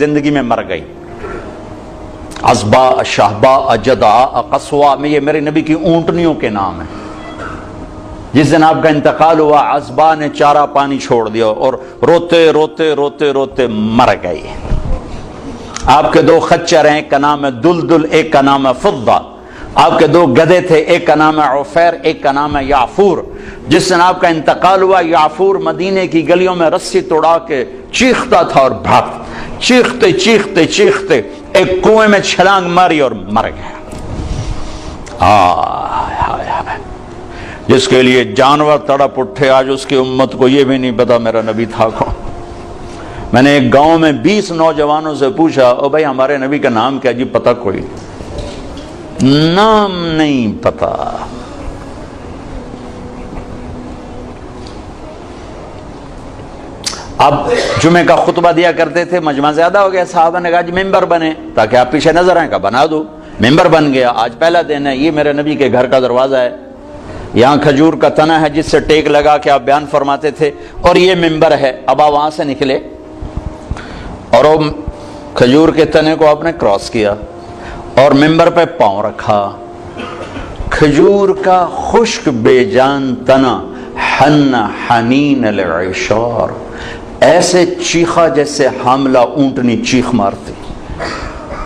زندگی میں مر گئی. عصبہ، شہبہ، جدع، قصوہ، میں یہ میرے نبی کی اونٹنیوں کے نام ہیں. جس دن آپ کا انتقال ہوا عصبہ نے چارہ پانی چھوڑ دیا اور روتے روتے روتے روتے مر گئی. آپ کے 2 خچر ہیں، ایک کا نام ہے دلدل، ایک کا نام ہے فضہ. آپ کے 2 گدھے تھے، ایک کا نام ہے عفیر، ایک کا نام ہے یعفور. جس دن آپ کا انتقال ہوا یعفور مدینے کی گلیوں میں رسی توڑا کے چیختا تھا اور بھاگتا. چیختے چیختے چیختے ایک کنویں میں چھلانگ ماری اور مر گیا. جس کے لیے جانور تڑپ اٹھے، آج اس کی امت کو یہ بھی نہیں پتا میرا نبی تھا کون. میں نے ایک گاؤں میں 20 نوجوانوں سے پوچھا، او بھائی ہمارے نبی کا نام کیا؟ جی پتا کوئی نام نہیں پتا. اب جمعے کا خطبہ دیا کرتے تھے، مجمع زیادہ ہو گیا، صحابہ نے کہا جی ممبر بنے تاکہ آپ پیچھے نظر آئیں. کا بنا دو. ممبر بن گیا. آج پہلا دن ہے. یہ میرے نبی کے گھر کا دروازہ ہے، یہاں کھجور کا تنا ہے جس سے ٹیک لگا کے آپ بیان فرماتے تھے، اور یہ ممبر ہے. اب آپ وہاں سے نکلے اور وہ کھجور کے تنے کو آپ نے کراس کیا اور ممبر پہ پاؤں رکھا. کھجور کا خشک بے جان تنا حن حنین العشار، ایسے چیخا جیسے حاملہ اونٹنی چیخ مارتی.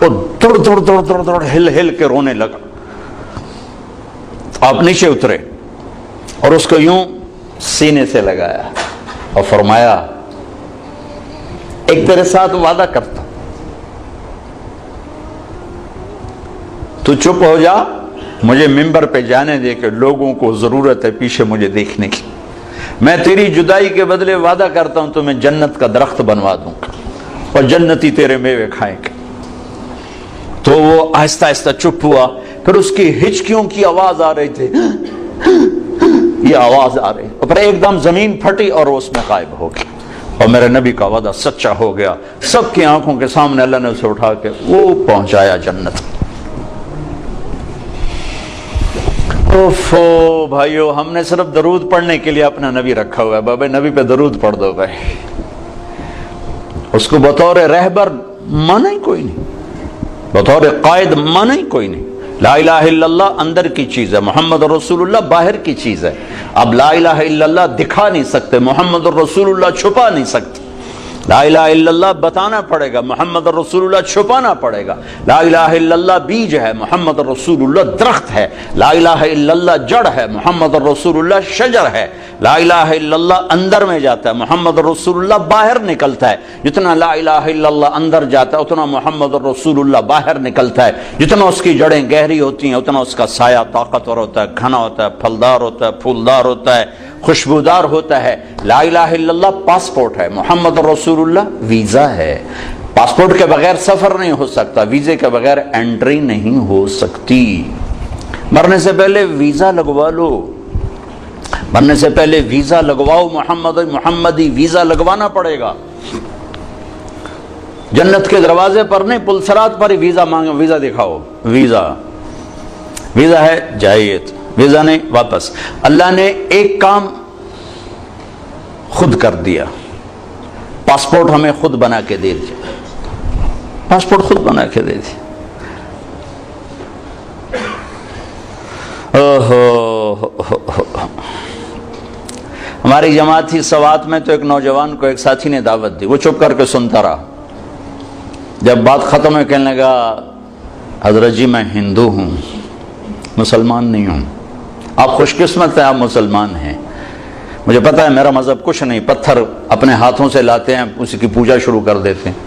وہ دوڑ دوڑ دوڑ دوڑ دوڑ ہل ہل کے رونے لگا. آپ نیچے اترے اور اس کو یوں سینے سے لگایا اور فرمایا ایک تیرے ساتھ وعدہ کرتا، تو چپ ہو جا، مجھے ممبر پہ جانے دے کہ لوگوں کو ضرورت ہے پیچھے مجھے دیکھنے کی. میں تیری جدائی کے بدلے وعدہ کرتا ہوں تمہیں جنت کا درخت بنوا دوں گا اور جنتی تیرے میوے کھائیں گے. تو وہ آہستہ آہستہ چپ ہوا. پھر اس کی ہچکیوں کی آواز آ رہی تھی، یہ آواز آ رہی، اور پھر ایک دم زمین پھٹی اور وہ اس میں غائب ہو گئی. اور میرے نبی کا وعدہ سچا ہو گیا. سب کی آنکھوں کے سامنے اللہ نے اسے اٹھا کے وہ پہنچایا جنت. اوفو بھائیو، ہم نے صرف درود پڑھنے کے لیے اپنا نبی رکھا ہوا ہے. بابا نبی پہ درود پڑھ دو بھائی. اس کو بطور رہبر مانا ہی کوئی نہیں، بطور قائد مانا ہی کوئی نہیں. لا الہ الا اللہ اندر کی چیز ہے، محمد رسول اللہ باہر کی چیز ہے. اب لا الہ الا اللہ دکھا نہیں سکتے، محمد رسول اللہ چھپا نہیں سکتے. لا الہ الا اللہ بتانا پڑے گا، محمد رسول اللہ چھپانا پڑے گا. لا الہ الا اللہ بیج ہے، محمد رسول اللہ درخت ہے. لا الہ الا اللہ جڑ ہے، محمد رسول اللہ شجر ہے. لا الہ الا اللہ اندر میں جاتا ہے، محمد رسول اللہ باہر نکلتا ہے. جتنا لا الہ الا اللہ اندر جاتا ہے اتنا محمد رسول اللہ باہر نکلتا ہے. جتنا اس کی جڑیں گہری ہوتی ہیں اتنا اس کا سایہ طاقتور ہوتا ہے، گھنا ہوتا ہے، پھلدار ہوتا ہے، پھولدار ہوتا ہے، خوشبودار ہوتا ہے. لا الہ الا اللہ پاسپورٹ ہے، محمد رسول اللہ ویزا ہے. پاسپورٹ کے بغیر سفر نہیں ہو سکتا، ویزے کے بغیر انٹری نہیں ہو سکتی. مرنے سے پہلے ویزا لگوا لو، مرنے سے پہلے ویزا لگواؤ. محمدی ویزا لگوانا پڑے گا. جنت کے دروازے پر نہیں، پلسرات پر ہی ویزا مانگو. ویزا دکھاؤ، ویزا ہے جائیے، ویزا نہیں واپس. اللہ نے ایک کام خود کر دیا، پاسپورٹ ہمیں خود بنا کے دے دیا. پاسپورٹ خود بنا کے دے دیا. ہماری جماعت تھی سوات میں، تو ایک نوجوان کو ایک ساتھی نے دعوت دی. وہ چپ کر کے سنتا رہا. جب بات ختم ہوئی کہنے لگا حضرت جی میں ہندو ہوں، مسلمان نہیں ہوں. آپ خوش قسمت ہیں، آپ مسلمان ہیں. مجھے پتا ہے میرا مذہب کچھ نہیں، پتھر اپنے ہاتھوں سے لاتے ہیں، اسی کی پوجا شروع کر دیتے ہیں.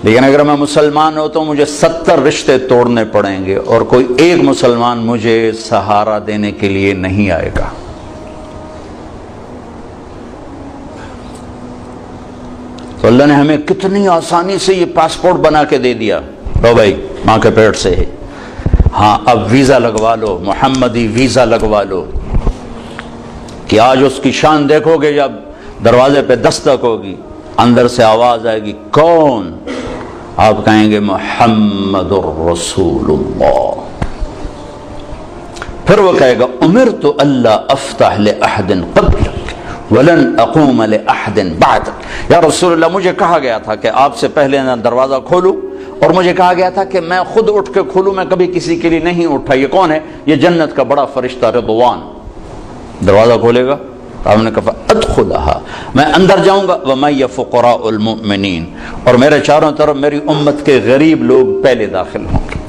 لیکن اگر میں مسلمان ہوں تو مجھے 70 رشتے توڑنے پڑیں گے اور کوئی ایک مسلمان مجھے سہارا دینے کے لیے نہیں آئے گا. تو اللہ نے ہمیں کتنی آسانی سے یہ پاسپورٹ بنا کے دے دیا. لو بھائی ماں کے پیٹ سے ہے، ہاں اب ویزا لگوا لو، محمدی ویزا لگوا لو. کہ آج اس کی شان دیکھو گے، جب دروازے پہ دستک ہوگی اندر سے آواز آئے گی کون؟ آپ کہیں گے محمد الرسول اللہ. پھر وہ کہے گا امرت اللہ افتح لأحد قبلک ولن اقوم لأحد بعد، یا رسول اللہ مجھے کہا گیا تھا کہ آپ سے پہلے نہ دروازہ کھولوں، اور مجھے کہا گیا تھا کہ میں خود اٹھ کے کھولوں، میں کبھی کسی کے لیے نہیں اٹھا۔ یہ کون ہے؟ یہ جنت کا بڑا فرشتہ رضوان دروازہ کھولے گا۔ آپ نے کہا ادخلها، میں اندر جاؤں گا، وَمَيَّ فُقَرَاءُ الْمُؤْمِنِينَ، اور میرے چاروں طرف میری امت کے غریب لوگ پہلے داخل ہوں گے۔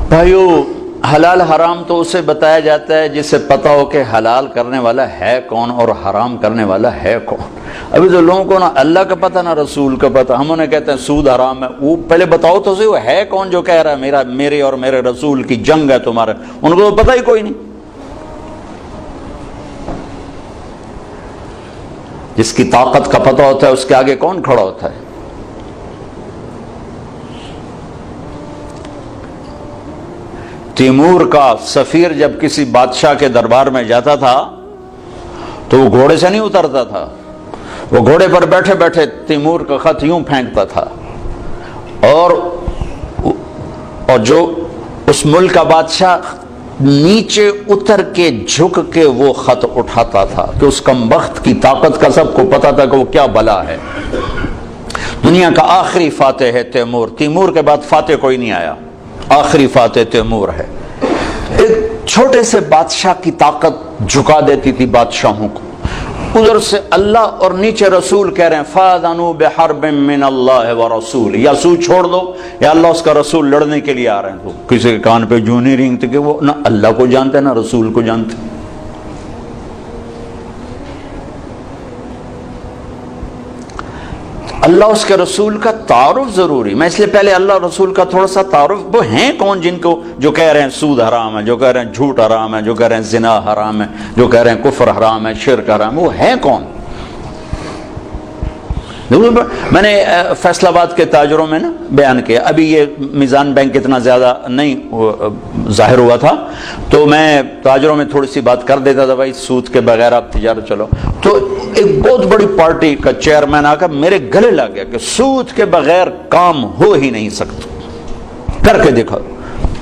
بھائیو، حلال حرام تو اسے بتایا جاتا ہے جسے پتہ ہو کہ حلال کرنے والا ہے کون اور حرام کرنے والا ہے کون۔ ابھی تو لوگوں کو نہ اللہ کا پتہ نہ رسول کا پتہ، ہم انہیں کہتے ہیں سود حرام ہے، وہ پہلے بتاؤ تو صحیح وہ ہے کون جو کہہ رہا ہے میرے اور میرے رسول کی جنگ ہے تمہارے، ان کو تو پتہ ہی کوئی نہیں۔ جس کی طاقت کا پتہ ہوتا ہے اس کے آگے کون کھڑا ہوتا ہے؟ تیمور کا سفیر جب کسی بادشاہ کے دربار میں جاتا تھا تو وہ گھوڑے سے نہیں اترتا تھا، وہ گھوڑے پر بیٹھے بیٹھے تیمور کا خط یوں پھینکتا تھا، اور جو اس ملک کا بادشاہ نیچے اتر کے جھک کے وہ خط اٹھاتا تھا کہ اس کمبخت کی طاقت کا سب کو پتا تھا کہ وہ کیا بلا ہے۔ دنیا کا آخری فاتح ہے تیمور، تیمور کے بعد فاتح کوئی نہیں آیا، آخری فاتح تیمور ہے۔ ایک چھوٹے سے بادشاہ کی طاقت جھکا دیتی تھی بادشاہوں کو، ادھر سے اللہ اور نیچے رسول کہہ رہے ہیں فَأَذَنُوا بِحَرْبٍ مِّنَ اللَّهِ وَرَسُولِهِ، یا سود چھوڑ دو یا اللہ اس کا رسول لڑنے کے لیے آ رہے ہیں۔ تو کسی کے کان پہ جوں نہیں رینگتے کہ وہ نہ اللہ کو جانتے نہ رسول کو جانتے۔ اللہ اس کے رسول کا تعارف ضروری، میں اس لیے پہلے اللہ رسول کا تھوڑا سا تعارف، وہ ہیں کون جن کو جو کہہ رہے ہیں سود حرام ہے، جو کہہ رہے ہیں جھوٹ حرام ہے، جو کہہ رہے ہیں زنا حرام ہے، جو کہہ رہے ہیں کفر حرام ہے، شرک حرام ہے، وہ ہیں کون؟ میں نے فیصل آباد کے تاجروں میں نا بیان کیا، ابھی یہ میزان بینک اتنا زیادہ نہیں ظاہر ہوا تھا تو میں تاجروں میں تھوڑی سی بات کر دیتا تھا، بھائی سود کے بغیر آپ تجارت چلو۔ تو ایک بہت بڑی پارٹی کا چیئرمین آ کر میرے گلے لگ گیا کہ سود کے بغیر کام ہو ہی نہیں سکتا، کر کے دیکھا،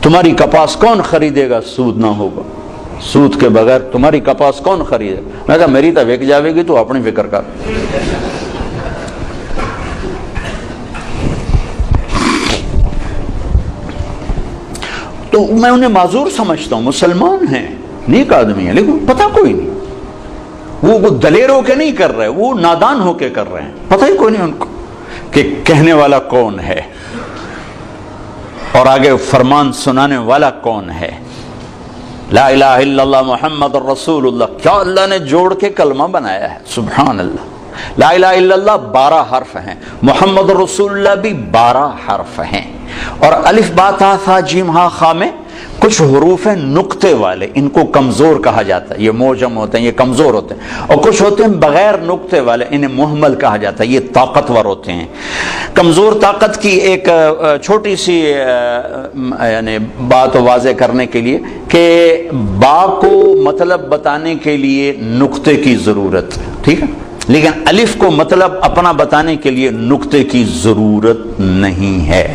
تمہاری کپاس کون خریدے گا سود نہ ہوگا، سود کے بغیر تمہاری کپاس کون خریدے گا؟ میں کہا میری تو وک جاوے گی، تو اپنی فکر کر۔ تو میں انہیں معذور سمجھتا ہوں، مسلمان ہیں، نیک آدمی ہیں، لیکن پتہ کوئی نہیں، وہ دلیر ہو کے نہیں کر رہے، وہ نادان ہو کے کر رہے ہیں، پتہ ہی کوئی نہیں ان کو کہ کہنے والا کون ہے اور آگے فرمان سنانے والا کون ہے۔ لا الہ الا اللہ محمد الرسول اللہ، کیا اللہ نے جوڑ کے کلمہ بنایا ہے، سبحان اللہ۔ لا الہ الا اللہ 12 حرف ہیں، محمد الرسول اللہ بھی 12 حرف ہیں، اور الف با تا ثا جیم ہا خا میں کچھ حروف ہیں نقطے والے، ان کو کمزور کہا جاتا ہے، یہ موجم ہوتے ہیں، یہ کمزور ہوتے ہیں، اور کچھ ہوتے ہیں بغیر نقطے والے، انہیں محمل کہا جاتا ہے، یہ طاقتور ہوتے ہیں۔ کمزور طاقت کی ایک چھوٹی سی یعنی بات واضح کرنے کے لیے کہ با کو مطلب بتانے کے لیے نقطے کی ضرورت ہے، ٹھیک ہے، لیکن الف کو مطلب اپنا بتانے کے لیے نقطے کی ضرورت نہیں ہے۔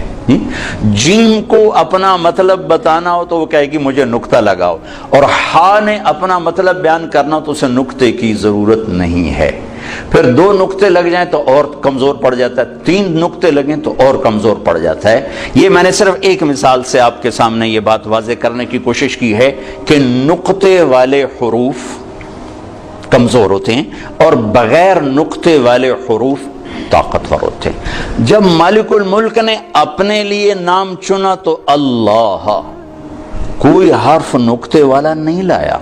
جیم کو اپنا مطلب بتانا ہو تو وہ کہے گی مجھے نقطہ لگاؤ، اور ہا نے اپنا مطلب بیان کرنا تو اسے نقطے کی ضرورت نہیں ہے۔ پھر 2 نقطے لگ جائیں تو اور کمزور پڑ جاتا ہے، 3 نقطے لگیں تو اور کمزور پڑ جاتا ہے۔ یہ میں نے صرف ایک مثال سے آپ کے سامنے یہ بات واضح کرنے کی کوشش کی ہے کہ نقطے والے حروف کمزور ہوتے ہیں اور بغیر نقطے والے حروف طاقتور ہوتے ہیں۔ جب مالک الملک نے اپنے لیے نام چنا تو اللہ، کوئی حرف نقطے والا نہیں لایا،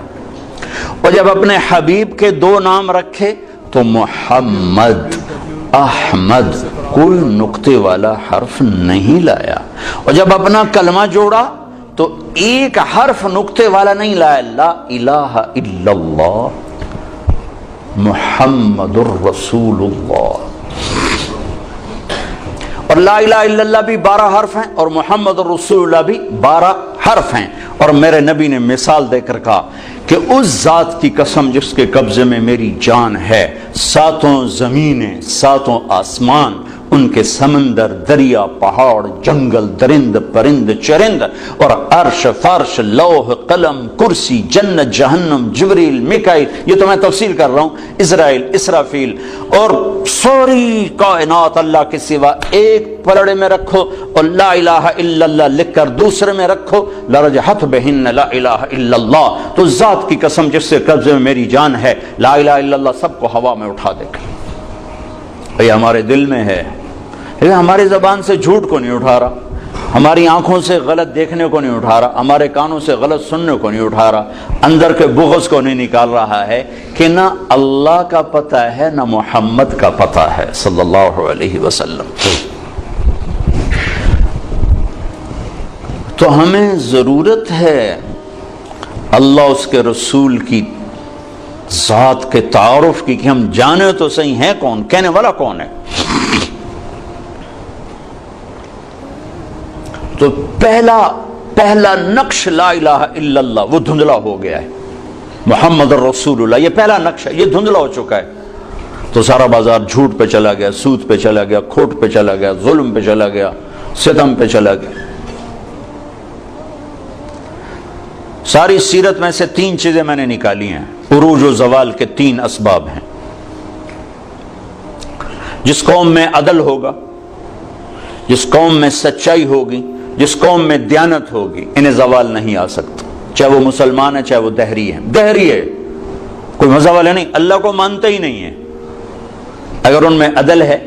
اور جب اپنے حبیب کے 2 نام رکھے تو محمد، احمد، کوئی نقطے والا حرف نہیں لایا، اور جب اپنا کلمہ جوڑا تو ایک حرف نقطے والا نہیں لایا، لا الہ الا اللہ محمد الرسول اللہ۔ اور لا الہ الا اللہ بھی 12 حرف ہیں اور محمد الرسول اللہ بھی 12 حرف ہیں، اور میرے نبی نے مثال دے کر کہا کہ اس ذات کی قسم جس کے قبضے میں میری جان ہے، 7 زمینیں 7 آسمان ان کے سمندر، دریا، پہاڑ، جنگل، درند، پرند، چرند، اور عرش، فرش، لوح، قلم، کرسی، جنت، جہنم، جبریل، میکائیل، یہ تو میں تفصیل کر رہا ہوں، اسرائیل، اسرافیل، اور ساری کائنات اللہ کے سوا ایک پلڑے میں رکھو اور لا الہ الا اللہ لکھ کر دوسرے میں رکھو، لرجحت بہن لا الہ الا اللہ، تو ذات کی قسم جس سے قبضے میں میری جان ہے، لا الہ الا اللہ سب کو ہوا میں اٹھا دے گا۔ یہ ہمارے دل میں ہے، یہ ہماری زبان سے جھوٹ کو نہیں اٹھا رہا، ہماری آنکھوں سے غلط دیکھنے کو نہیں اٹھا رہا، ہمارے کانوں سے غلط سننے کو نہیں اٹھا رہا، اندر کے بغض کو نہیں نکال رہا ہے کہ نہ اللہ کا پتہ ہے نہ محمد کا پتہ ہے صلی اللہ علیہ وسلم۔ تو ہمیں ضرورت ہے اللہ اس کے رسول کی ذات کے تعارف کی، کہ ہم جانے تو صحیح ہیں کون، کہنے والا کون ہے۔ تو پہلا نقش لا الہ الا اللہ وہ دھندلا ہو گیا ہے، محمد الرسول اللہ یہ پہلا نقش ہے، یہ دھندلا ہو چکا ہے۔ تو سارا بازار جھوٹ پہ چلا گیا، سود پہ چلا گیا، کھوٹ پہ چلا گیا، ظلم پہ چلا گیا، ستم پہ چلا گیا۔ ساری سیرت میں سے 3 چیزیں میں نے نکالی ہیں، عروج و زوال کے 3 اسباب ہیں۔ جس قوم میں عدل ہوگا، جس قوم میں سچائی ہوگی، جس قوم میں دیانت ہوگی، انہیں زوال نہیں آ سکتا، چاہے وہ مسلمان ہے چاہے وہ دہری ہے۔ دہری ہے کوئی مذہب والے نہیں، اللہ کو مانتے ہی نہیں ہے، اگر ان میں عدل ہے،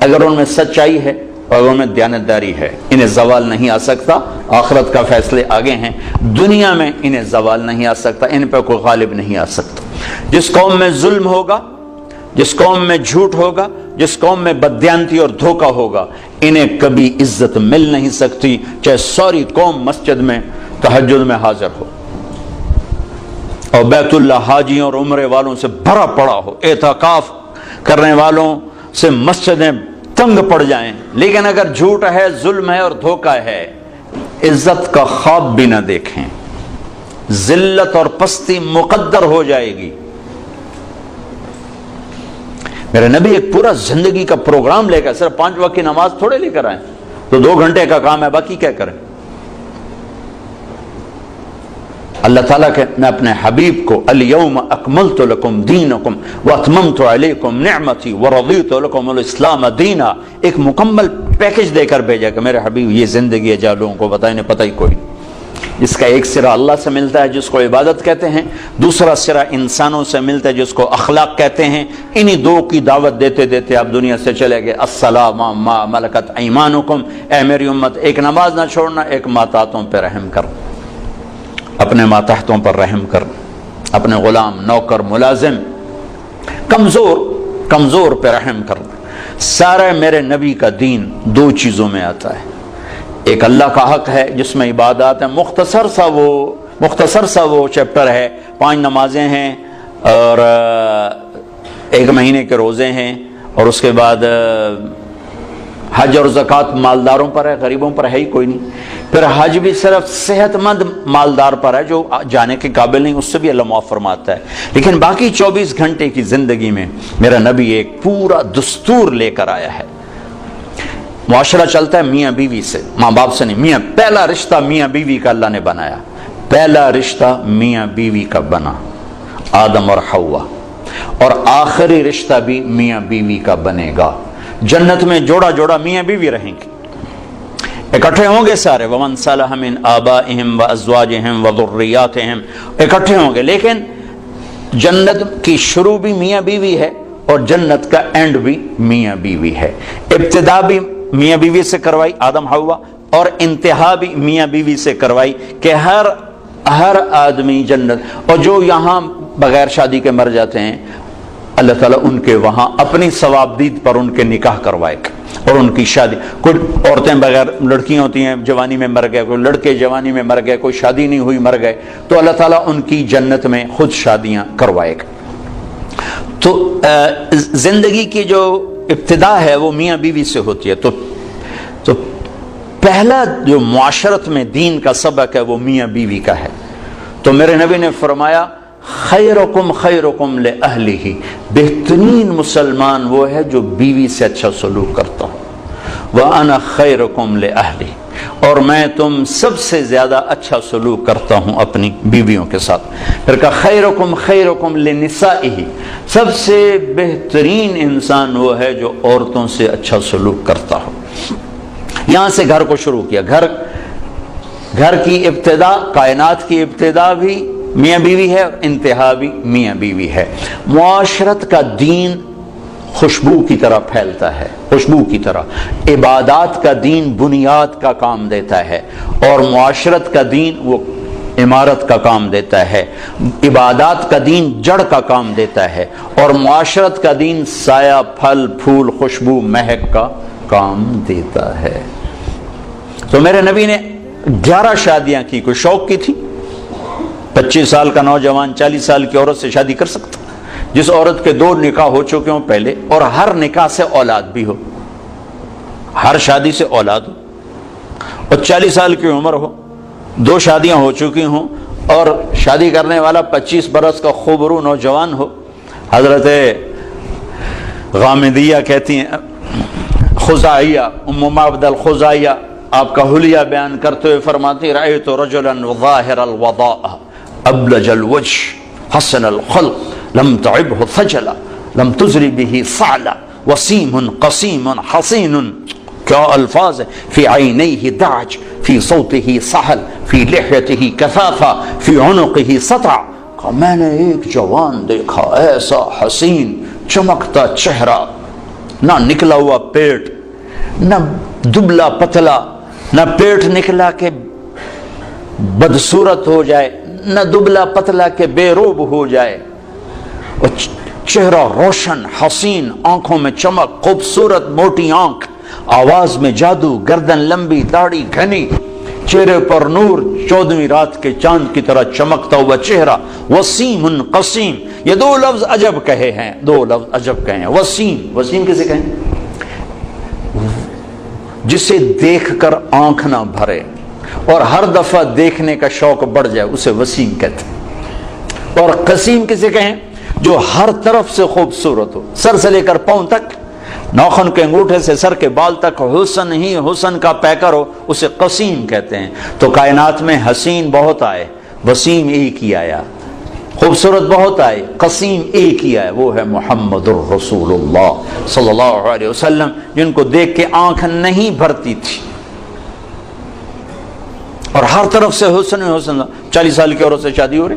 اگر ان میں سچائی ہے اور ان میں دیانتداری ہے، انہیں زوال نہیں آ سکتا۔ آخرت کا فیصلے آگے ہیں، دنیا میں انہیں زوال نہیں آ سکتا، ان پہ کوئی غالب نہیں آ سکتا۔ جس قوم میں ظلم ہوگا، جس قوم میں جھوٹ ہوگا، جس قوم میں بددیانتی اور دھوکہ ہوگا، انہیں کبھی عزت مل نہیں سکتی، چاہے ساری قوم مسجد میں تہجد میں حاضر ہو اور بیت اللہ حاجیوں اور عمرے والوں سے بھرا پڑا ہو، اعتکاف کرنے والوں سے مسجدیں تنگ پڑ جائیں، لیکن اگر جھوٹ ہے، ظلم ہے اور دھوکہ ہے، عزت کا خواب بھی نہ دیکھیں، ذلت اور پستی مقدر ہو جائے گی۔ میرے نبی ایک پورا زندگی کا پروگرام لے کر، صرف 5 وقت کی نماز تھوڑے لے کر آئے، تو 2 گھنٹے کا کام ہے، باقی کیا کریں۔ اللہ تعالیٰ نے اپنے حبیب کو الیوم اکملت لکم دینکم واتممت علیکم نعمتی ورضیت لکم الاسلام دینا، ایک مکمل پیکج دے کر بھیجا کہ میرے حبیب یہ زندگی ہے، جا لوگوں کو بتائیں، پتہ ہی کوئی نہیں۔ اس کا ایک سرا اللہ سے ملتا ہے جس کو عبادت کہتے ہیں، دوسرا سرا انسانوں سے ملتا ہے جس کو اخلاق کہتے ہیں۔ انہی 2 کی دعوت دیتے دیتے آپ دنیا سے چلے گئے۔ السلام ما ملکت ایمانکم، اے میری امت، ایک نماز نہ چھوڑنا، ایک ماتحتوں پہ رحم کر، اپنے ماتحتوں پر رحم کر، اپنے غلام، نوکر، ملازم، کمزور پہ رحم کر۔ سارا میرے نبی کا دین 2 چیزوں میں آتا ہے، ایک اللہ کا حق ہے جس میں عبادات ہیں، مختصر سا وہ چیپٹر ہے، 5 نمازیں ہیں اور 1 مہینے کے روزے ہیں، اور اس کے بعد حج اور زکوٰۃ مالداروں پر ہے، غریبوں پر ہے ہی کوئی نہیں۔ پھر حج بھی صرف صحت مند مالدار پر ہے، جو جانے کے قابل نہیں اس سے بھی اللہ معاف فرماتا ہے۔ لیکن باقی 24 گھنٹے کی زندگی میں میرا نبی ایک پورا دستور لے کر آیا ہے۔ معاشرہ چلتا ہے میاں بیوی سے، ماں باپ سے نہیں، پہلا رشتہ میاں بیوی کا اللہ نے بنایا، پہلا رشتہ میاں بیوی کا بنا، آدم اور حوا، اور آخری رشتہ بھی میاں بیوی کا بنے گا۔ جنت میں جوڑا جوڑا میاں بیوی رہیں گے، اکٹھے ہوں گے سارے، وَمَنْ صَلَحَ مِنْ آبَائِهِمْ وَأَزْوَاجِهِمْ وَذُرِّيَّاتِهِمْ، اکٹھے ہوں گے۔ لیکن جنت کی شروع بھی میاں بیوی ہے اور جنت کا اینڈ بھی میاں بیوی ہے۔ ابتدا بھی میاں بیوی سے کروائی آدم حوا، اور انتہا بھی میاں بیوی سے کروائی کہ ہر آدمی جنت، اور جو یہاں بغیر شادی کے مر جاتے ہیں اللہ تعالیٰ ان کے وہاں اپنی ثوابدید پر ان کے نکاح کروائے گا اور ان کی شادی۔ کوئی عورتیں بغیر لڑکیاں ہوتی ہیں جوانی میں مر گئے، کوئی لڑکے جوانی میں مر گئے، کوئی شادی نہیں ہوئی مر گئے، تو اللہ تعالیٰ ان کی جنت میں خود شادیاں کروائے گا۔ تو زندگی کی جو ابتدا ہے وہ میاں بیوی سے ہوتی ہے۔ تو پہلا جو معاشرت میں دین کا سبق ہے وہ میاں بیوی کا ہے۔ تو میرے نبی نے فرمایا خیرکم خیرکم لأہلہ، بہترین مسلمان وہ ہے جو بیوی سے اچھا سلوک کرتا ہو. وَأَنَا خَيْرُكُمْ لِأَهْلِي، اور میں تم سب سے زیادہ اچھا سلوک کرتا ہوں اپنی بیویوں کے ساتھ. پھر کہا خیرکم خیرکم لنسائہ، سب سے بہترین انسان وہ ہے جو عورتوں سے اچھا سلوک کرتا ہو. یہاں سے گھر کو شروع کیا. گھر کی ابتدا، کائنات کی ابتدا بھی میاں بیوی ہے، انتہا بھی میاں بیوی ہے. معاشرت کا دین خوشبو کی طرح پھیلتا ہے، خوشبو کی طرح. عبادات کا دین بنیاد کا کام دیتا ہے، اور معاشرت کا دین وہ عمارت کا کام دیتا ہے. عبادات کا دین جڑ کا کام دیتا ہے، اور معاشرت کا دین سایہ، پھل پھول، خوشبو، مہک کا کام دیتا ہے. تو میرے نبی نے 11 شادیاں کی. کوئی شوق کی تھی؟ 25 سال کا نوجوان 40 سال کی عورت سے شادی کر سکتا؟ جس عورت کے 2 نکاح ہو چکے ہوں پہلے، اور ہر نکاح سے اولاد بھی ہو، ہر شادی سے اولاد ہو، اور 40 سال کی عمر ہو، 2 شادیاں ہو چکی ہوں، اور شادی کرنے والا 25 برس کا خوبرو نوجوان ہو. حضرت غامدیہ کہتی ہیں، خزائیہ، ام معبد الخزائیہ آپ کا حلیہ بیان کرتے ہوئے فرماتی، رأیت رجلا ظاہر الوضاء ابلج الوجه حسن الخلق لم تعبه ثجلا لم تزری به صعلا وسیم قسیم حسین. کیا الفاظ ہے! فی عینیہ دعج، فی صوتہ سہل، فی لحیتہ کثافہ، فی عنقہ سطع. میں نے ایک جوان دیکھا ایسا حسین چمکتا چہرہ، نہ نکلا ہوا پیٹ، نہ دبلا پتلا، نہ پیٹ نکلا کہ بدصورت ہو جائے، نہ دبلا پتلا کہ بے روب ہو جائے. اور چہرہ روشن، حسین، آنکھوں میں چمک، خوبصورت موٹی آنکھ، آواز میں جادو، گردن لمبی، داڑھی گھنی، چہرے پر نور، 14ویں رات کے چاند کی طرح چمکتا ہوا چہرہ. وسیم قسیم، یہ 2 لفظ عجب کہے ہیں، 2 لفظ عجب کہے ہیں. وسیم، وسیم کسے کہیں؟ جسے دیکھ کر آنکھ نہ بھرے اور ہر دفعہ دیکھنے کا شوق بڑھ جائے، اسے وسیم کہتے ہیں. اور قسیم کسے کہیں؟ جو ہر طرف سے خوبصورت ہو، سر سے لے کر پاؤں تک، ناخن کے انگوٹھے سے سر کے بال تک حسن ہی حسن کا پیکر ہو، اسے قسیم کہتے ہیں. تو کائنات میں حسین بہت آئے، وسیم ایک ہی آیا. خوبصورت بہت آئے، قسیم ایک ہی آئے، وہ ہے محمد الرسول اللہ صلی اللہ علیہ وسلم، جن کو دیکھ کے آنکھ نہیں بھرتی تھی، اور ہر طرف سے حسن حسن. 40 سال کی عورت سے شادی ہو رہی،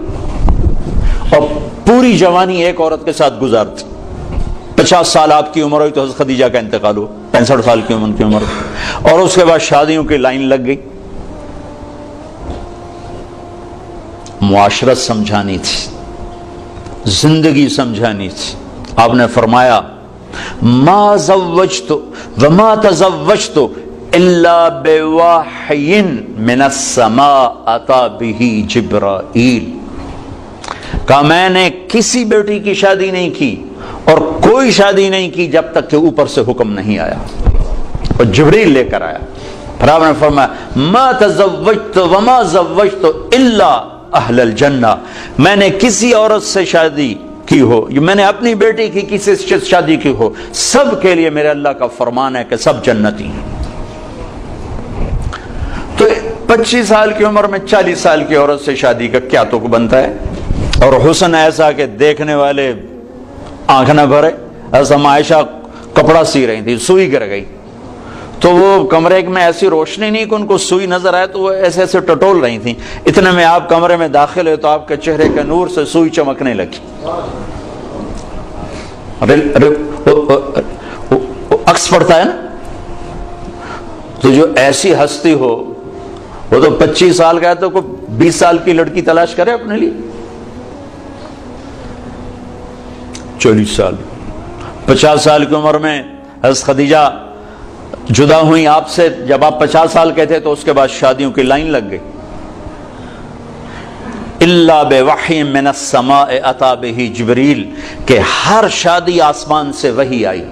اور پوری جوانی ایک عورت کے ساتھ گزارتی. 50 سال آپ کی عمر ہوئی تو حضرت خدیجہ کا انتقال ہوا، 65 سال کی عمر ہوئی، اور اس کے بعد شادیوں کی لائن لگ گئی. معاشرت سمجھانی تھی، زندگی سمجھانی تھی. آپ نے فرمایا ما زوجت وما تزوجت الا بوحی من السماء اتی به جبرائیل. کہا میں نے کسی بیٹی کی شادی نہیں کی اور کوئی شادی نہیں کی جب تک کہ اوپر سے حکم نہیں آیا، اور جبریل لے کر آیا. پھر آپ نے فرمایا ما تزوجت وما زوجت الا اہل الجنہ. میں نے کسی عورت سے شادی کی ہو، میں نے اپنی بیٹی کی کسی سے شادی کی ہو، سب کے لیے میرے اللہ کا فرمان ہے کہ سب جنتی ہیں. تو 25 سال کی عمر میں 40 سال کی عورت سے شادی کا کیا تک بنتا ہے؟ اور حسن ایسا کہ دیکھنے والے آنکھ نہ بھرے. ایسا عائشہ کپڑا سی رہی تھی، سوئی گر گئی، تو وہ کمرے میں ایسی روشنی نہیں کہ ان کو سوئی نظر آئے، تو وہ ایسے ایسے ٹٹول رہی تھیں. اتنے میں آپ کمرے میں داخل ہوئے تو آپ کے چہرے کے نور سے سوئی چمکنے لگی. عکس پڑتا ہے نا. تو جو ایسی ہستی ہو وہ تو 25 سال کا ہے تو کوئی 20 سال کی لڑکی تلاش کرے اپنے لیے. 40 سال 50 سال کی عمر میں حضرت خدیجہ جدا ہوئی آپ سے جب آپ 50 سال کے تھے، تو اس کے بعد شادیوں کی لائن لگ گئی. الا بوحی من السماء اتی به جبریل، کہ ہر شادی آسمان سے وحی آئی.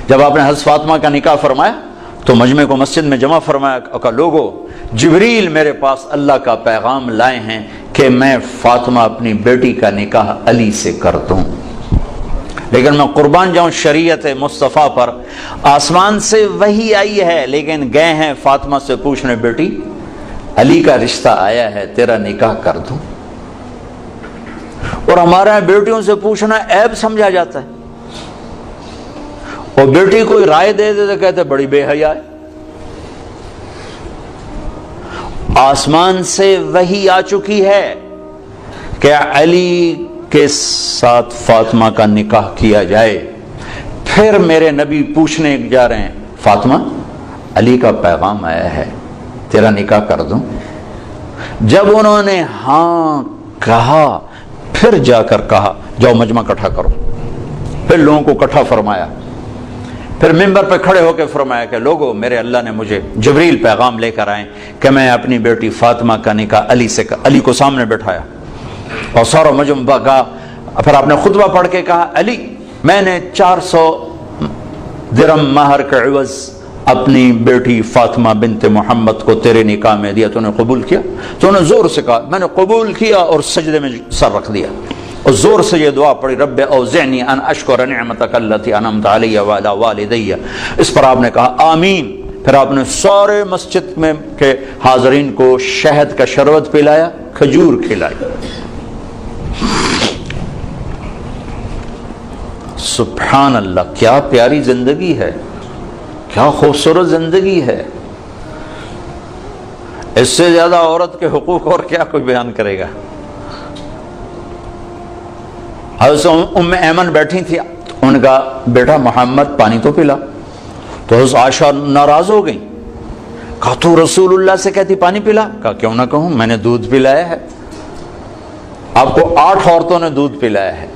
جب آپ نے حضرت فاطمہ کا نکاح فرمایا تو مجمع کو مسجد میں جمع فرمایا، کہا لوگو جبریل میرے پاس اللہ کا پیغام لائے ہیں کہ میں فاطمہ اپنی بیٹی کا نکاح علی سے کر دوں، لیکن میں قربان جاؤں شریعت مصطفیٰ پر، آسمان سے وحی آئی ہے لیکن گئے ہیں فاطمہ سے پوچھنے، بیٹی علی کا رشتہ آیا ہے، تیرا نکاح کر دوں۔ اور ہمارے یہاں بیٹیوں سے پوچھنا عیب سمجھا جاتا ہے، اور بیٹی کوئی رائے دے دے تو کہتے بڑی بے حیا ہے۔ آسمان سے وحی آ چکی ہے کہ علی کے ساتھ فاطمہ کا نکاح کیا جائے، پھر میرے نبی پوچھنے جا رہے ہیں، فاطمہ علی کا پیغام آیا ہے، تیرا نکاح کر دوں؟ جب انہوں نے ہاں کہا، پھر جا کر کہا جاؤ مجمع اکٹھا کرو، پھر لوگوں کو اکٹھا فرمایا، پھر ممبر پہ کھڑے ہو کے فرمایا کہ لوگو، میرے اللہ نے مجھے جبریل پیغام لے کر آئے کہ میں اپنی بیٹی فاطمہ کا نکاح علی سے علی کو سامنے بٹھایا اور سارا مجمع کا، پھر آپ نے خطبہ پڑھ کے کہا، علی میں نے 400 درہم مہر کے عوض اپنی بیٹی فاطمہ بنت محمد کو تیرے نکاح میں دیا، تو نے قبول کیا؟ تو نے زور سے کہا میں نے قبول کیا، اور سجدے میں سر رکھ دیا اور زور سے یہ دعا پڑھی، رب اوزعنی ان اشکر نعمتک التی انعمت علی وعلی والدی، اس پر آپ نے کہا آمین۔ پھر آپ نے سارے مسجد میں کے حاضرین کو شہد کا شربت پلایا، کھجور کھلائی۔ سبحان اللہ، کیا پیاری زندگی ہے، کیا خوبصورت زندگی ہے، اس سے زیادہ عورت کے حقوق اور کیا کوئی بیان کرے گا۔ حضرت ام ایمن بیٹھی تھی، ان کا بیٹا محمد پانی تو پلا، تو حضرت عائشہ ناراض ہو گئی، کہا تو رسول اللہ سے کہتی پانی پلا؟ کہا کیوں نہ کہوں، میں نے دودھ پلایا ہے، آپ کو 8 عورتوں نے دودھ پلایا ہے،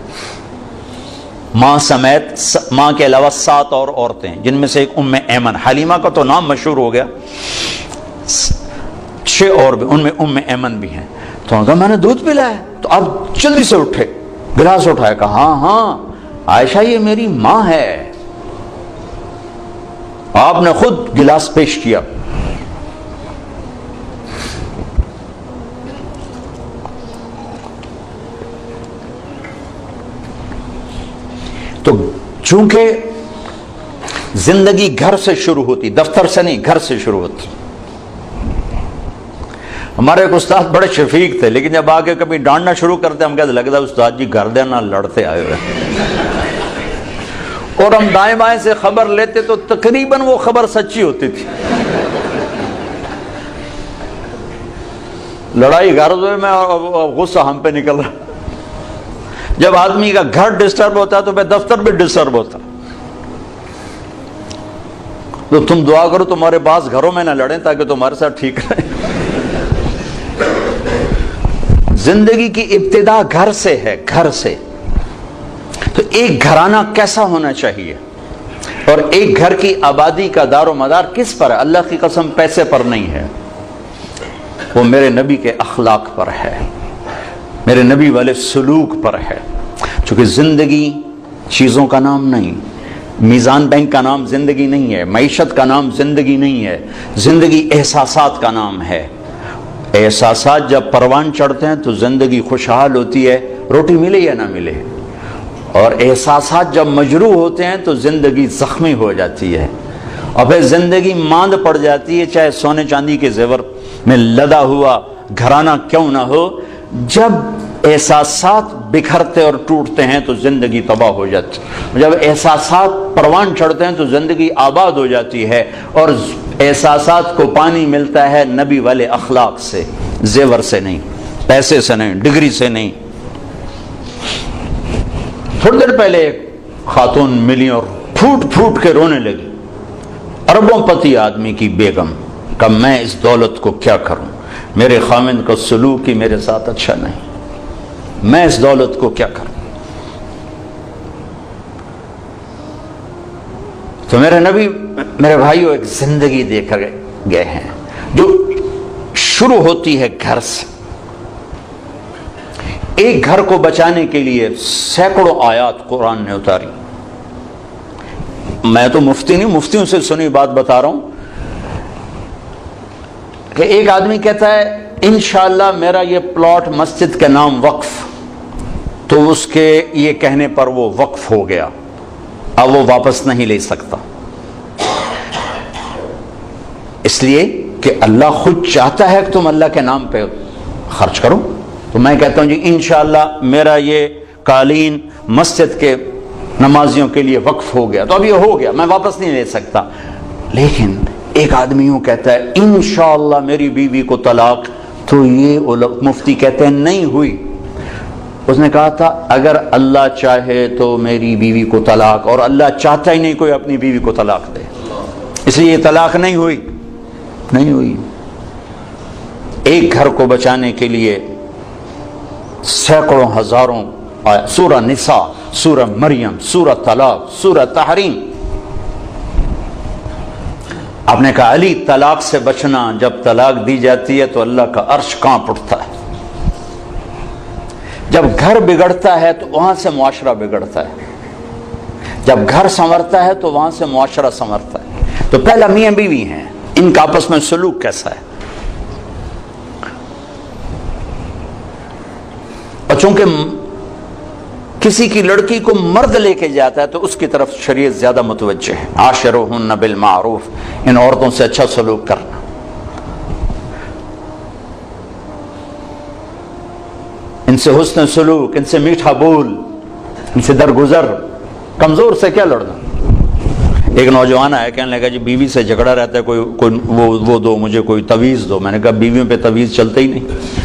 ماں سمیت، ماں کے علاوہ 7 اور عورتیں، جن میں سے ایک ام ایمن، حلیمہ کا تو نام مشہور ہو گیا، 6 اور بھی، ان میں ام ایمن بھی ہیں۔ تو انہوں نے کہا میں نے دودھ پلایا ہے، تو آپ جلدی سے اٹھے، گلاس اٹھایا، کہا ہاں ہاں عائشہ یہ میری ماں ہے، آپ نے خود گلاس پیش کیا۔ تو چونکہ زندگی گھر سے شروع ہوتی، دفتر سے نہیں، گھر سے شروع ہوتی۔ ہمارے ایک استاد بڑے شفیق تھے، لیکن جب آگے کبھی ڈانٹنا شروع کرتے ہم کہتے لگتا استاد جی گھر دینا لڑتے آئے ہوئے، اور ہم دائیں بائیں سے خبر لیتے تو تقریباً وہ خبر سچی ہوتی تھی۔ لڑائی گھر میں اور غصہ ہم پہ نکل رہا، جب آدمی کا گھر ڈسٹرب ہوتا ہے تو پھر دفتر بھی ڈسٹرب ہوتا، تو تم دعا کرو تمہارے پاس گھروں میں نہ لڑیں تاکہ تمہارے ساتھ ٹھیک رہے۔ زندگی کی ابتدا گھر سے ہے، گھر سے۔ تو ایک گھرانہ کیسا ہونا چاہیے، اور ایک گھر کی آبادی کا دار و مدار کس پر ہے؟ اللہ کی قسم پیسے پر نہیں ہے، وہ میرے نبی کے اخلاق پر ہے، میرے نبی والے سلوک پر ہے۔ چونکہ زندگی چیزوں کا نام نہیں، میزان بینک کا نام زندگی نہیں ہے، معیشت کا نام زندگی نہیں ہے، زندگی احساسات کا نام ہے۔ احساسات جب پروان چڑھتے ہیں تو زندگی خوشحال ہوتی ہے، روٹی ملے یا نہ ملے، اور احساسات جب مجروح ہوتے ہیں تو زندگی زخمی ہو جاتی ہے، اور پھر زندگی ماند پڑ جاتی ہے، چاہے سونے چاندی کے زیور میں لدا ہوا گھرانہ کیوں نہ ہو۔ جب احساسات بکھرتے اور ٹوٹتے ہیں تو زندگی تباہ ہو جاتی ہے، جب احساسات پروان چڑھتے ہیں تو زندگی آباد ہو جاتی ہے، اور احساسات کو پانی ملتا ہے نبی والے اخلاق سے، زیور سے نہیں، پیسے سے نہیں، ڈگری سے نہیں۔ تھوڑی دیر پہلے ایک خاتون ملی اور پھوٹ پھوٹ کے رونے لگی، اربوں پتی آدمی کی بیگم، کہ میں اس دولت کو کیا کروں، میرے خامند کا سلوک ہی میرے ساتھ اچھا نہیں، میں اس دولت کو کیا کروں۔ تو میرے نبی، میرے بھائیوں، ایک زندگی دے کر گئے ہیں جو شروع ہوتی ہے گھر سے۔ ایک گھر کو بچانے کے لیے سینکڑوں آیات قرآن نے اتاری۔ میں تو مفتی نہیں، مفتیوں سے سنی بات بتا رہا ہوں کہ ایک آدمی کہتا ہے انشاءاللہ میرا یہ پلاٹ مسجد کے نام وقف، تو اس کے یہ کہنے پر وہ وقف ہو گیا، اب وہ واپس نہیں لے سکتا، اس لیے کہ اللہ خود چاہتا ہے کہ تم اللہ کے نام پہ خرچ کرو۔ تو میں کہتا ہوں جی انشاءاللہ میرا یہ قالین مسجد کے نمازیوں کے لیے وقف ہو گیا، تو اب یہ ہو گیا، میں واپس نہیں لے سکتا۔ لیکن ایک آدمی یوں کہتا ہے انشاءاللہ میری بیوی کو طلاق، تو یہ مفتی کہتے ہیں نہیں ہوئی۔ اس نے کہا تھا اگر اللہ چاہے تو میری بیوی کو طلاق، اور اللہ چاہتا ہی نہیں کوئی اپنی بیوی کو طلاق دے، اس لیے یہ طلاق نہیں ہوئی، نہیں ہوئی۔ ایک گھر کو بچانے کے لیے سینکڑوں ہزاروں سورہ نساء، سورہ مریم، سورہ طلاق، سورہ تحریم۔ آپ نے کہا علی طلاق سے بچنا، جب طلاق دی جاتی ہے تو اللہ کا عرش کانپ اٹھتا ہے، جب گھر بگڑتا ہے تو وہاں سے معاشرہ بگڑتا ہے، جب گھر سنورتا ہے تو وہاں سے معاشرہ سنورتا ہے۔ تو پہلا میاں بیوی ہیں، ان کا آپس میں سلوک کیسا ہے؟ اور چونکہ کسی کی لڑکی کو مرد لے کے جاتا ہے تو اس کی طرف شریعت زیادہ متوجہ ہے، عاشروہن بالمعروف، ان عورتوں سے اچھا سلوک کرنا۔ ان سے حسن سلوک، ان سے میٹھا بول، ان سے درگزر، کمزور سے کیا لڑنا۔ ایک نوجوان آیا کہنے لگا جی بیوی سے جھگڑا رہتا ہے، کوئی وہ دو مجھے، کوئی تویز دو۔ میں نے کہا بیویوں پہ تویز چلتے ہی نہیں۔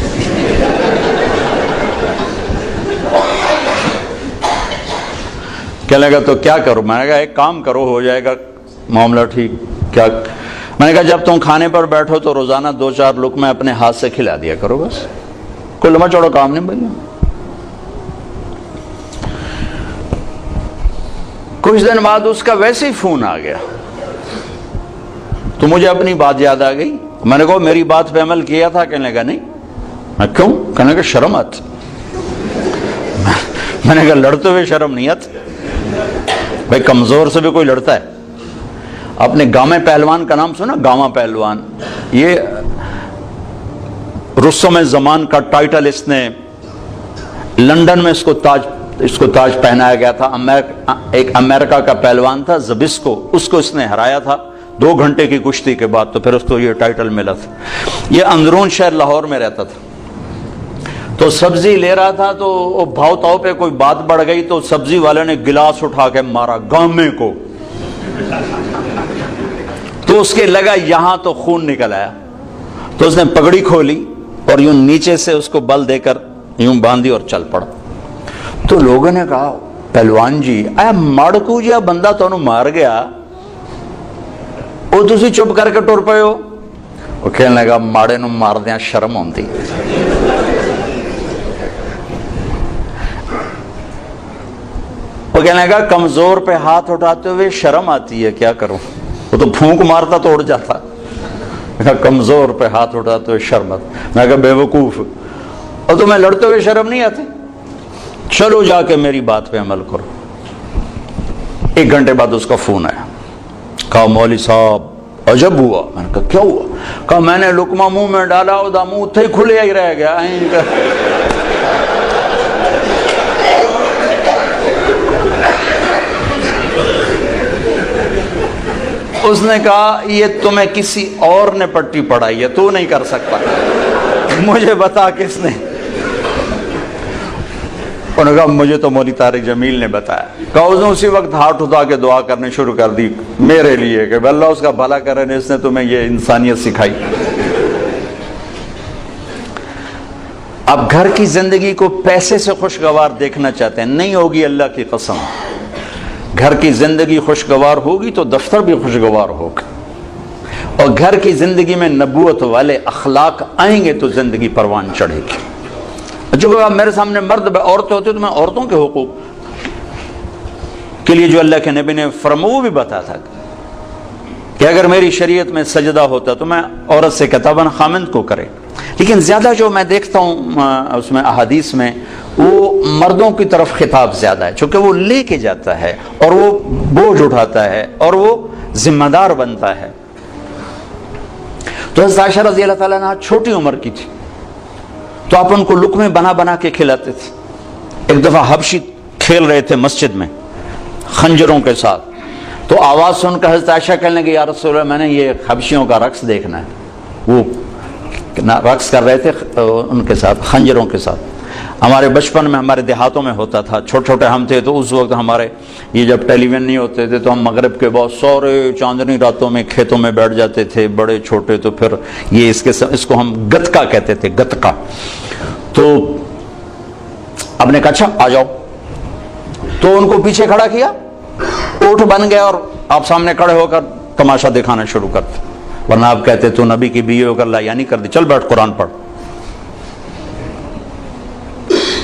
کہنے لگا تو کیا کروں؟ میں نے کہا ایک کام کرو، ہو جائے گا معاملہ ٹھیک۔ کیا؟ میں نے کہا جب تم کھانے پر بیٹھو تو روزانہ 2-4 لقمے اپنے ہاتھ سے کھلا دیا کرو، بس کوئی لمبا چوڑا کام نہیں بھائی۔ کچھ دن بعد اس کا ویسے ہی فون آ گیا، تو مجھے اپنی بات یاد آ گئی۔ میں نے کہا میری بات پہ عمل کیا تھا؟ کہنے لگا نہیں۔ میں کیوں؟ کہنے لگا شرم آتی۔ میں نے کہا لڑتے ہوئے شرم نہیں آتی؟ بھائی کمزور سے بھی کوئی لڑتا ہے؟ آپ نے گامے پہلوان کا نام سنا؟ گاما پہلوان، یہ رستم زمان کا ٹائٹل، اس نے لندن میں اس کو تاج پہنایا گیا تھا۔ ایک امریکہ کا پہلوان تھا زبسکو، اس کو اس نے ہرایا تھا 2 گھنٹے کی کشتی کے بعد، تو پھر اس کو یہ ٹائٹل ملا تھا۔ یہ اندرون شہر لاہور میں رہتا تھا، تو سبزی لے رہا تھا، تو بھاؤ تاؤ پہ کوئی بات بڑھ گئی تو سبزی والے نے گلاس اٹھا کے مارا گامے کو، تو اس کے لگا یہاں تو خون نکل آیا، تو اس نے پگڑی کھولی اور یوں نیچے سے اس کو بل دے کر یوں باندھی اور چل پڑا۔ تو لوگوں نے کہا پہلوان جی اے ماڑکو جی بندہ تو مار گیا، وہ تسی چپ کر کے ٹر پے ہو؟ وہ کہنے لگا ماڑے نو مار دیا شرم ہوندی۔ وہ کہنے لگا کمزور پہ ہاتھ اٹھاتے ہوئے شرم آتی ہے، کیا کروں؟ وہ تو پھونک مارتا تو اڑ جاتا۔ کمزور پہ ہاتھ اٹھاتے ہوئے شرم آتی۔ میں کہا بے وقوف، اور تمہیں لڑتے ہوئے شرم نہیں آتی؟ چلو جا کے میری بات پہ عمل کرو۔ 1 گھنٹے بعد اس کا فون آیا، کہا مولوی صاحب عجب ہوا۔ میں نے کہا کیا ہوا؟ کہا میں نے لقمہ منہ میں ڈالا، ادا منہ تھے کھلے ہی رہ گیا۔ اس نے کہا یہ تمہیں کسی اور نے پٹی پڑھائی ہے، تو نہیں کر سکتا، مجھے بتا کس نے؟ انہوں نے کہا مجھے تو مولوی طارق جمیل نے بتایا۔ کہا اس نے اسی وقت ہاتھ اٹھا کے دعا کرنے شروع کر دی میرے لیے کہ اللہ اس کا بھلا کرے، اس نے تمہیں یہ انسانیت سکھائی۔ اب گھر کی زندگی کو پیسے سے خوشگوار دیکھنا چاہتے ہیں، نہیں ہوگی اللہ کی قسم۔ گھر کی زندگی خوشگوار ہوگی تو دفتر بھی خوشگوار ہوگا، اور گھر کی زندگی میں نبوت والے اخلاق آئیں گے تو زندگی پروان چڑھے گی۔ جو میرے سامنے مرد عورتیں ہوتی تو میں عورتوں کے حقوق کے لیے جو اللہ کے نبی نے فرمایا وہ بھی بتا تھا کہ اگر میری شریعت میں سجدہ ہوتا تو میں عورت سے کہتا خامند کو کرے، لیکن زیادہ جو میں دیکھتا ہوں اس میں احادیث میں وہ مردوں کی طرف خطاب زیادہ ہے، چونکہ وہ لے کے جاتا ہے اور وہ بوجھ اٹھاتا ہے اور وہ ذمہ دار بنتا ہے۔ تو حضرت عائشہ رضی اللہ تعالیٰ عنہ چھوٹی عمر کی تھی، تو آپ ان کو لقمے بنا بنا کے کھلاتے تھے. ایک دفعہ حبشی کھیل رہے تھے مسجد میں خنجروں کے ساتھ, تو آواز سن کر حضرت عائشہ کہنے لگی یا رسول اللہ میں نے یہ حبشیوں کا رقص دیکھنا ہے. وہ رقص کر رہے تھے ان کے ساتھ خنجروں کے ساتھ. ہمارے بچپن میں ہمارے دیہاتوں میں ہوتا تھا, چھوٹے چھوٹے ہم تھے تو اس وقت ہمارے یہ جب ٹیلی ویژن نہیں ہوتے تھے تو ہم مغرب کے بہت سارے چاندنی راتوں میں کھیتوں میں بیٹھ جاتے تھے بڑے چھوٹے. تو پھر یہ اس کو ہم گتکا کہتے تھے, گتکا. تو اب نے کہا اچھا آ جاؤ, تو ان کو پیچھے کھڑا کیا, اونٹ بن گیا اور آپ سامنے کھڑے ہو کر تماشا دکھانا شروع کرتے. ورنہ آپ کہتے تو نبی کی بیوی ہو کر لا یعنی کر دی, چل بیٹھ قرآن پڑھ.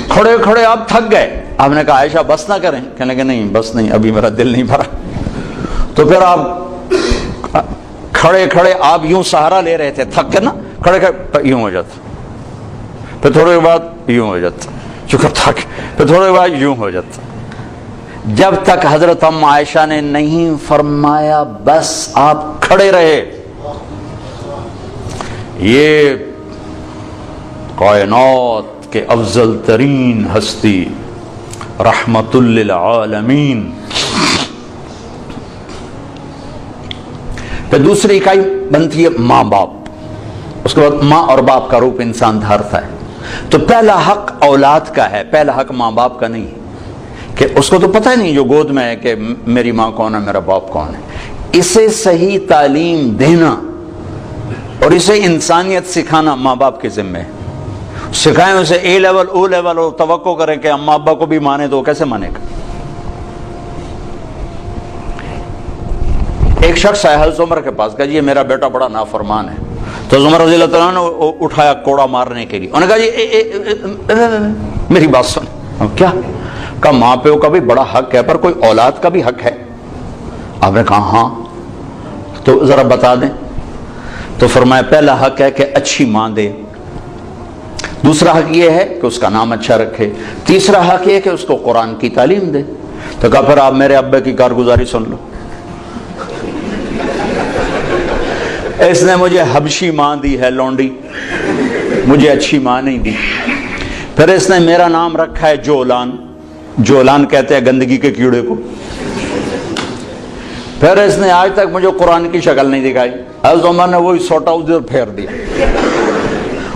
کھڑے کھڑے آپ تھک گئے. آپ نے کہا عائشہ بس نہ کریں, کہنے لگے نہیں بس نہیں, ابھی میرا دل نہیں بھرا. تو پھر آپ کھڑے کھڑے آپ یوں سہارا لے رہے تھے, تھک کے نا, کھڑے کھڑے یوں ہو جاتا, پھر تھوڑے بعد یوں ہو جاتا, چونکہ تھک, پھر تھوڑے بعد یوں ہو جاتا, جب تک حضرت ام عائشہ نے نہیں فرمایا بس آپ کھڑے رہے. یہ کائنات کہ افضل ترین ہستی رحمت للعالمین. پھر دوسری اکائی بنتی ہے ماں باپ. اس کے بعد ماں اور باپ کا روپ انسان دھارتا ہے. تو پہلا حق اولاد کا ہے, پہلا حق ماں باپ کا نہیں, کہ اس کو تو پتہ ہی نہیں جو گود میں ہے کہ میری ماں کون ہے میرا باپ کون ہے. اسے صحیح تعلیم دینا اور اسے انسانیت سکھانا ماں باپ کے ذمہ ہے. سکھائیں اسے اے لیول او لیول اور توقع کریں کہ اماں ابا کو بھی مانے تو کیسے مانے گا. ایک شخص آیا حضرت عمر کے پاس, کہا جی میرا بیٹا بڑا نافرمان ہے. تو عمر رضی اللہ تعالیٰ نے اٹھایا کوڑا مارنے کے لیے. انہوں نے کہا جی میری بات سن. کیا کہا ماں پیو کا بھی بڑا حق ہے پر کوئی اولاد کا بھی حق ہے. آپ نے کہا ہاں, تو ذرا بتا دیں. تو فرمایا پہلا حق ہے کہ اچھی ماں دے, دوسرا حق یہ ہے کہ اس کا نام اچھا رکھے, تیسرا حق یہ کہ اس کو قرآن کی تعلیم دے. تو کہا پھر آپ میرے ابے کی کارگزاری سن لو. اس نے مجھے حبشی ماں دی ہے لونڈی, مجھے اچھی ماں نہیں دی. پھر اس نے میرا نام رکھا ہے جولان, جولان کہتے ہیں گندگی کے کیڑے کو. پھر اس نے آج تک مجھے قرآن کی شکل نہیں دکھائی. حضرت عمر نے وہی سوٹا ادھر پھیر دیا.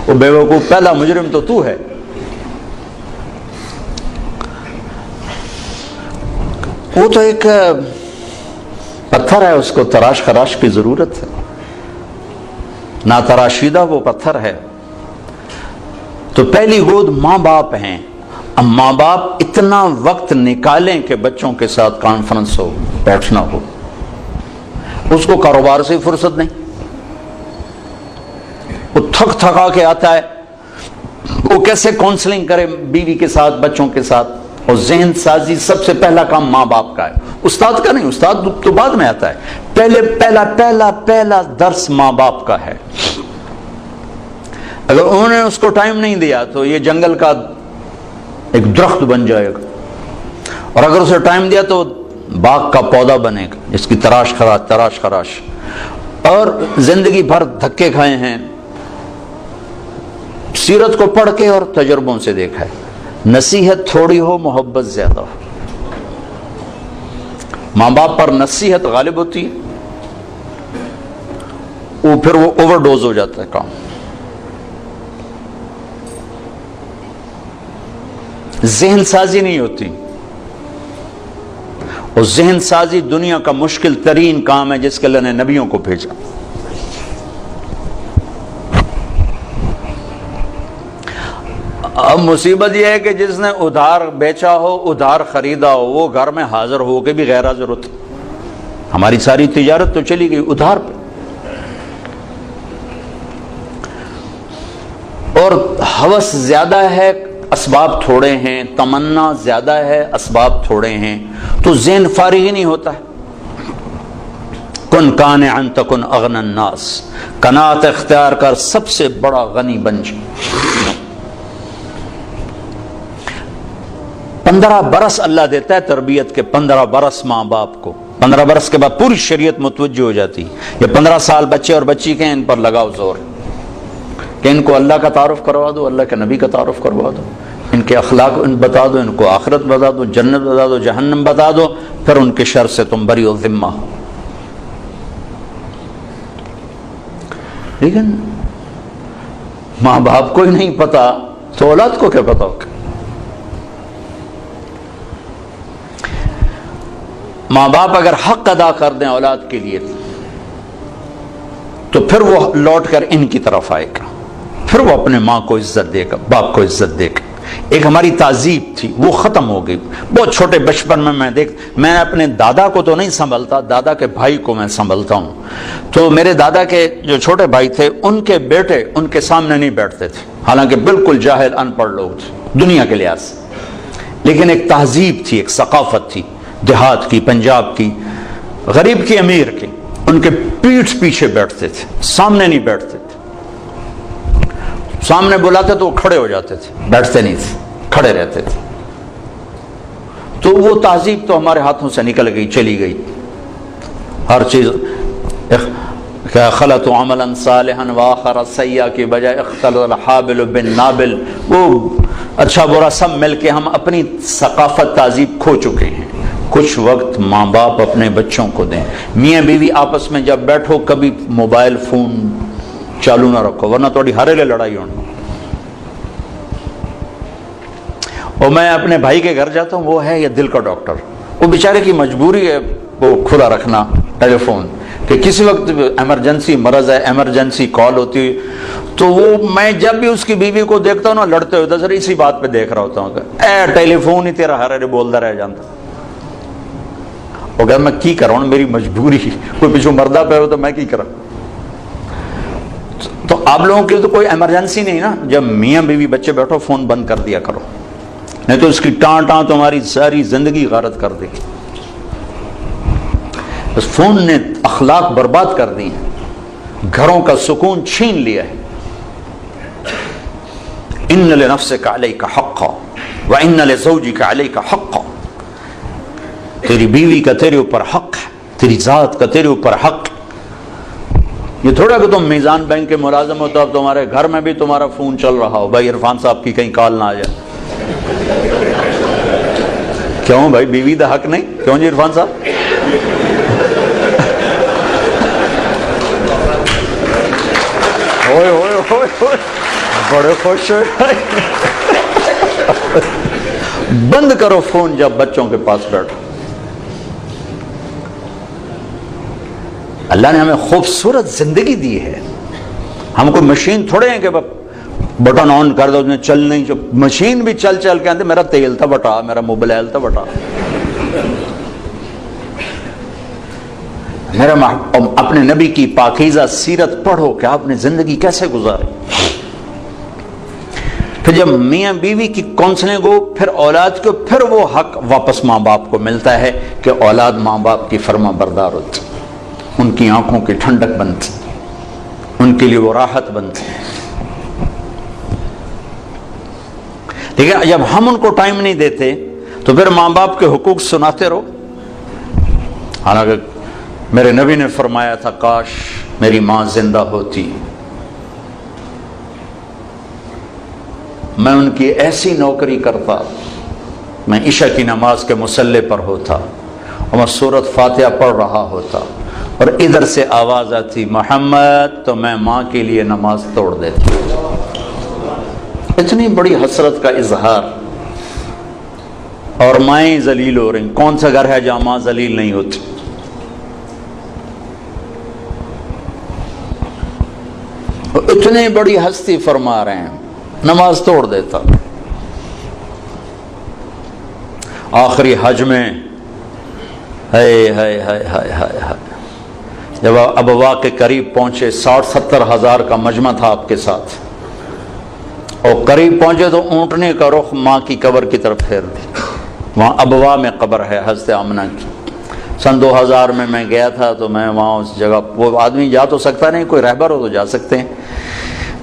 وہ بے وقوف پہلا مجرم تو ہے. وہ تو ایک پتھر ہے, اس کو تراش خراش کی ضرورت ہے, نہ تراشیدہ وہ پتھر ہے. تو پہلی گود ماں باپ ہیں. اب ماں باپ اتنا وقت نکالیں کہ بچوں کے ساتھ کانفرنس ہو, بیٹھنا ہو. اس کو کاروبار سے فرصت نہیں, وہ تھک تھکا کے آتا ہے, وہ کیسے کاؤنسلنگ کرے بیوی کے ساتھ بچوں کے ساتھ. اور ذہن سازی سب سے پہلا کام ماں باپ کا ہے, استاد کا نہیں. استاد تو بعد میں آتا ہے, پہلے پہلا درس ماں باپ کا ہے. اگر انہوں نے اس کو ٹائم نہیں دیا تو یہ جنگل کا ایک درخت بن جائے گا, اور اگر اسے ٹائم دیا تو باغ کا پودا بنے گا جس کی تراش خراش. اور زندگی بھر دھکے کھائے ہیں, سیرت کو پڑھ کے اور تجربوں سے دیکھا ہے. نصیحت تھوڑی ہو محبت زیادہ ہو. ماں باپ پر نصیحت غالب ہوتی ہے, پھر وہ اوور ڈوز ہو جاتا ہے کام. ذہن سازی نہیں ہوتی, اور ذہن سازی دنیا کا مشکل ترین کام ہے جس کے اللہ نے نبیوں کو بھیجا. اب مصیبت یہ ہے کہ جس نے ادھار بیچا ہو, ادھار خریدا ہو, وہ گھر میں حاضر ہو کے بھی غیر حاضر ہوتا. ہماری ساری تجارت تو چلی گئی ادھار پہ. اور ہوس زیادہ ہے, اسباب تھوڑے ہیں, تمنا زیادہ ہے, اسباب تھوڑے ہیں, تو ذہن فارغ ہی نہیں ہوتا ہے. کن قانعا تکن اغنى الناس, قناعت اختیار کر سب سے بڑا غنی بن جا. 15 برس اللہ دیتا ہے تربیت کے, 15 برس ماں باپ کو. 15 برس کے بعد پوری شریعت متوجہ ہو جاتی. یہ 15 سال بچے اور بچی کے ہیں, ان پر لگاؤ زور. کہ ان کو اللہ کا تعارف کروا دو، اللہ کے نبی کا تعارف کروا دو، ان کے اخلاق بتا دو، ان کو آخرت بتا دو، جنت بتا دو، جہنم بتا دو، پھر ان کے شر سے تم بری و ذمہ ہو۔ لیکن ماں باپ کو ہی نہیں پتا تو اولاد کو کیا پتا ہوگا؟ ماں باپ اگر حق ادا کر دیں اولاد کے لیے تو پھر وہ لوٹ کر ان کی طرف آئے گا، پھر وہ اپنے ماں کو عزت دے گا، باپ کو عزت دے گا۔ ایک ہماری تہذیب تھی وہ ختم ہو گئی۔ بہت چھوٹے بچپن میں میں اپنے دادا کو تو نہیں سنبھلتا، دادا کے بھائی کو میں سنبھلتا ہوں، تو میرے دادا کے جو چھوٹے بھائی تھے ان کے بیٹے ان کے سامنے نہیں بیٹھتے تھے، حالانکہ بالکل جاہل ان پڑھ لوگ تھے دنیا کے لحاظ سے، لیکن ایک تہذیب تھی، ایک ثقافت تھی، دیہات کی، پنجاب کی، غریب کی، امیر کی، ان کے پیٹھ پیچھے بیٹھتے تھے، سامنے نہیں بیٹھتے تھے۔ سامنے بلاتے تو وہ کھڑے ہو جاتے تھے، بیٹھتے نہیں تھے، کھڑے رہتے تھے۔ تو وہ تہذیب تو ہمارے ہاتھوں سے نکل گئی، چلی گئی۔ ہر چیز خلط عملا صالحا واخر سیئا کی بجائے اختلط الحابل بالنابل، وہ اچھا برا سب مل کے ہم اپنی ثقافت تہذیب کھو چکے ہیں۔ کچھ وقت ماں باپ اپنے بچوں کو دیں، میاں بیوی آپس میں جب بیٹھو کبھی موبائل فون چالو نہ رکھو ورنہ تھوڑی ہرے لے لڑائی ہونی۔ اور میں اپنے بھائی کے گھر جاتا ہوں، وہ ہے یہ دل کا ڈاکٹر، وہ بیچارے کی مجبوری ہے وہ کھلا رکھنا ٹیلی فون کہ کسی وقت ایمرجنسی مرض ہے، ایمرجنسی کال ہوتی ہے، تو وہ میں جب بھی اس کی بیوی کو دیکھتا ہوں نا لڑتے ہوئے تو اسی بات پہ دیکھ رہا ہوتا ہوں کہ اے ٹیلی فون ہی تیرا ہر بولتا رہ جاتا۔ وہ کہتا میں کی کروں، میری مجبوری، کوئی پیچھو مردہ پہ ہو تو میں کی کروں۔ تو آپ لوگوں کے تو کوئی ایمرجنسی نہیں نا، جب میاں بیوی بچے بیٹھو فون بند کر دیا کرو، نہیں تو اس کی ٹان ٹان تمہاری ساری زندگی غارت کر دے گی۔ اس فون نے اخلاق برباد کر دی ہیں، گھروں کا سکون چھین لیا ہے۔ ان لنفسک علیک حقا وان لزوجک علیک حقا، تیری بیوی کا تیرے اوپر حق ہے، تیری ذات کا تیرے اوپر حق ہے۔ یہ تھوڑا کہ تم میزان بینک کے ملازم ہو تو اب تمہارے گھر میں بھی تمہارا فون چل رہا ہو، بھائی عرفان صاحب کی کہیں کال نہ آ جائے۔ کیوں بھائی بیوی دا حق نہیں؟ کیوں جی عرفان صاحب؟ ہوئے ہوئے ہوئے ہوئے بڑے خوش ہوئے۔ بند کرو فون جب بچوں کے پاس بیٹھو۔ اللہ نے ہمیں خوبصورت زندگی دی ہے، ہم کوئی مشین تھوڑے ہیں کہ بٹن آن کر دو چل نہیں، مشین بھی چل چل کے آتے میرا تیل تھا بٹا، میرا موبائل تھا بٹا۔ میرا اپنے نبی کی پاکیزہ سیرت پڑھو کہ آپ نے زندگی کیسے گزاری۔ پھر جب میاں بیوی کی کونسلنگ ہو پھر اولاد کو، پھر وہ حق واپس ماں باپ کو ملتا ہے کہ اولاد ماں باپ کی فرما بردار ہوتی، ان کی آنکھوں کی ٹھنڈک بنتی، ان کے لیے وہ راحت بنتی۔ لیکن جب ہم ان کو ٹائم نہیں دیتے تو پھر ماں باپ کے حقوق سناتے رہو۔ حالانکہ میرے نبی نے فرمایا تھا کاش میری ماں زندہ ہوتی، میں ان کی ایسی نوکری کرتا، میں عشاء کی نماز کے مصلی پر ہوتا اور میں سورۃ فاتحہ پڑھ رہا ہوتا اور ادھر سے آواز آتی محمد، تو میں ماں کے لیے نماز توڑ دیتا۔ اتنی بڑی حسرت کا اظہار، اور مائیں ذلیل ہو رہی۔ کون سا گھر ہے جہاں ماں ذلیل نہیں ہوتی؟ اتنی بڑی ہستی فرما رہے ہیں نماز توڑ دیتا۔ آخری حج میں جب ابوا کے قریب پہنچے، 60-70 ہزار کا مجمع تھا آپ کے ساتھ، اور قریب پہنچے تو اونٹنے کا رخ ماں کی قبر کی طرف پھیر دی۔ وہاں ابوا میں قبر ہے حضرت آمنہ کی۔ سن 2000 میں گیا تھا تو میں وہاں اس جگہ، وہ آدمی جا تو سکتا نہیں، کوئی رہبر ہو تو جا سکتے ہیں،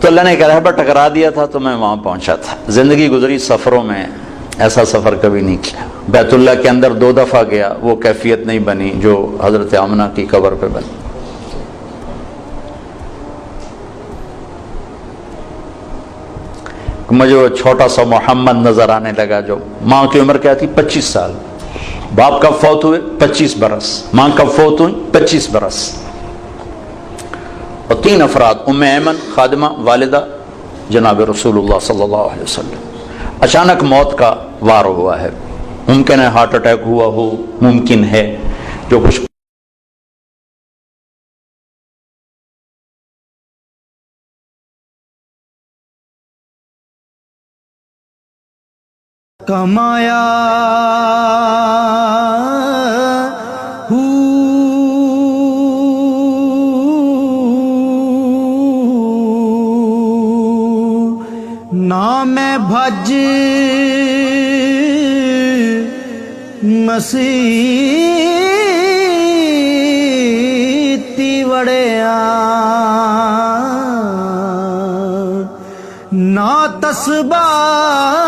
تو اللہ نے ایک رہبر ٹکرا دیا تھا تو میں وہاں پہنچا تھا۔ زندگی گزری سفروں میں، ایسا سفر کبھی نہیں کیا۔ بیت اللہ کے اندر 2 دفعہ گیا، وہ کیفیت نہیں بنی جو حضرت آمنہ کی قبر پہ بنی۔ مجھے وہ چھوٹا سا محمد نظر آنے لگا. جو ماں کی عمر کیا تھی؟ 25 سال. باپ کب فوت ہوئے؟ 25 برس. ماں کب فوت ہوئی؟ 25 برس. اور 3 افراد، ام ایمن خادمہ والدہ جناب رسول اللہ صلی اللہ علیہ وسلم. اچانک موت کا وار ہوا ہے. ممکن ہے ہارٹ اٹیک ہوا ہو، ممکن ہے جو کچھ کمایا نہ میں بھج مسیتی وڑیا نہ تسبیح